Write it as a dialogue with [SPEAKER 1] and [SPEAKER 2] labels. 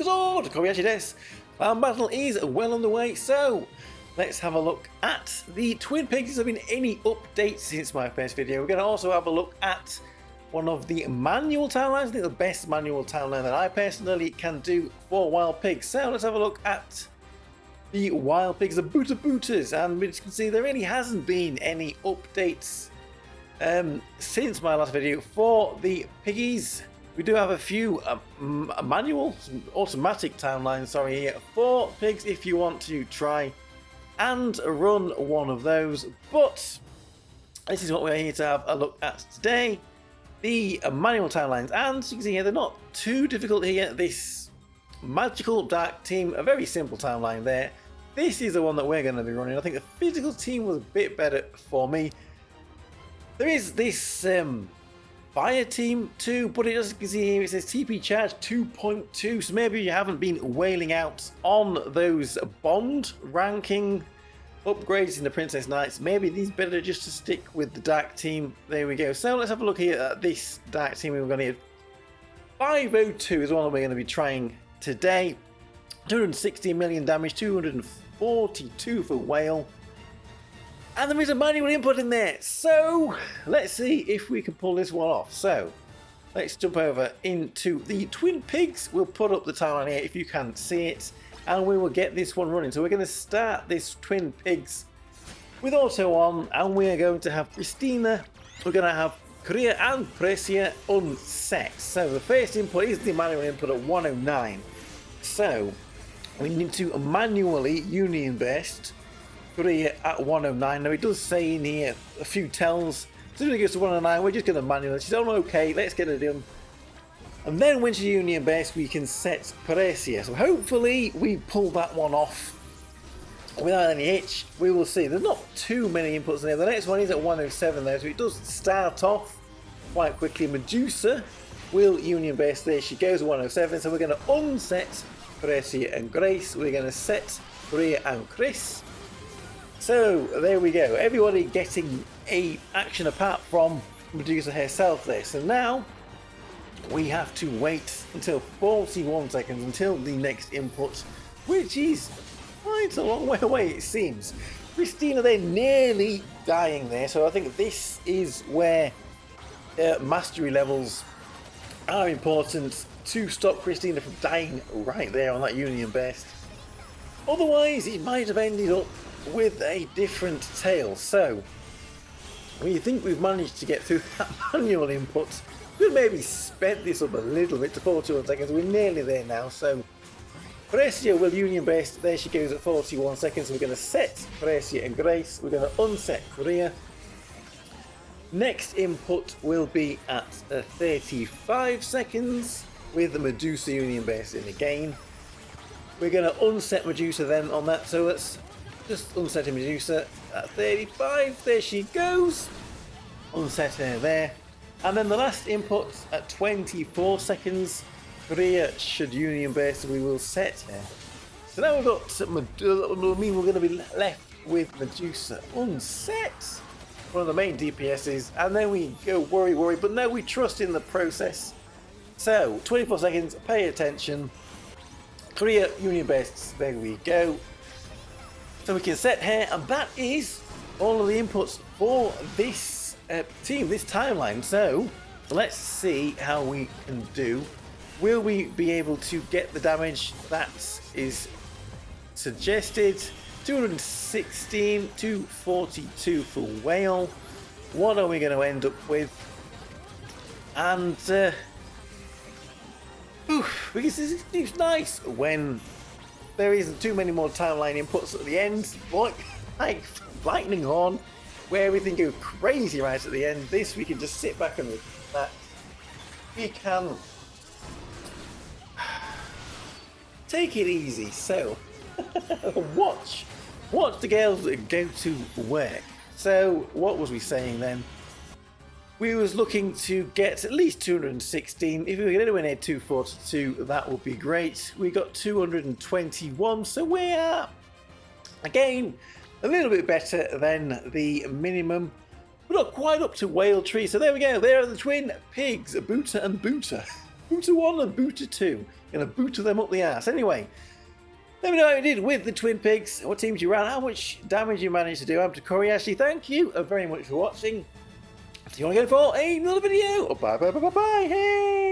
[SPEAKER 1] Tokkuri Yashi desu. Clan battle is well underway, so let's have a look at the twin pigs. Has there been any updates since my first video? We're going to also have a look at one of the manual town lines. I think the best manual town line that I personally can do for wild pigs. So let's have a look at the wild pigs, the Bootas, and as you can see there really hasn't been any updates since my last video for the piggies. We do have a few manual, automatic town lines, here for pigs if you want to try and run one of those. But this is what we're here to have a look at today, the manual town lines. And as you can see here, they're not too difficult here. This magical dark team, a very simple town line there. This is the one that we're going to be running. I think the physical team was a bit better for me. There is this fire team too, but it doesn't, you can see here it says TP charge 2.2, so maybe you haven't been wailing out on those bond ranking upgrades in the Princess Knights. Maybe these better just to stick with the dark team. There we go. So let's have a look here at this dark team. We're going to need 502 is one that we're going to be trying today. 260 million damage, 242 for whale. And there is a manual input in there, so let's see if we can pull this one off. So let's jump over into the twin pigs. We'll put up the town line here if you can see it, and we will get this one running. So we're going to start this twin pigs with auto on, and we're going to have Christina, we're going to have Korea and Precia unset. So the first input is the manual input at 109. So we need to manually union best Korea at 109. Now it does say in here a few tells. As soon as it goes to 109, we're just going to manually. She's on okay, let's get it done. And then when she's union best, we can set Precia. So hopefully we pull that one off without any hitch. We will see. There's not too many inputs in there. The next one is at 107 there, so it does start off quite quickly. Medusa will union best. There she goes at 107. So we're going to unset Precia and Grace. We're going to set Korea and Chris. So there we go, everybody getting a action apart from Medusa herself there. So now we have to wait until 41 seconds until the next input, which is quite a long way away it seems. Christina, they're nearly dying there, so I think this is where mastery levels are important to stop Christina from dying right there on that union best. Otherwise it might have ended up with a different tale. So we think we've managed to get through that manual input. We've maybe sped this up a little bit to 41 seconds. We're nearly there now. So Precia will union best. There she goes at 41 seconds. So we're going to set Precia and Grace. We're going to unset Korea. Next input will be at 35 seconds with the Medusa union best in again. We're going to unset Medusa then on that. So let's just unset Medusa at 35, there she goes. Unset her there. And then the last input at 24 seconds, Korea should union base, so we will set her. So now we've got we're going to be left with Medusa unset, one of the main DPSs, and then we go worry, but now we trust in the process. So 24 seconds, pay attention. Korea union base, there we go. So we can set here, and that is all of the inputs for this team, this timeline. So let's see how we can do. Will we be able to get the damage that is suggested? 216, 242 for whale. What are we going to end up with? And because it's nice when there isn't too many more timeline inputs at the end, like lightning horn, where everything goes crazy right at the end. This we can just sit back and relax. We can take it easy. So watch the girls go to work. So what was we saying then? We was looking to get at least 216. If we could get anywhere near 242, that would be great. We got 221, so we are, again, a little bit better than the minimum. We're not quite up to Whale Tree, so there we go. There are the twin pigs, Boota and Boota. Booter 1 and Booter 2. Gonna booter them up the ass. Anyway, let me know how you did with the twin pigs, what teams you ran, how much damage you managed to do. I'm Tokkuri Yashi. Thank you very much for watching. See you all again for another video. Bye bye bye bye bye. Hey!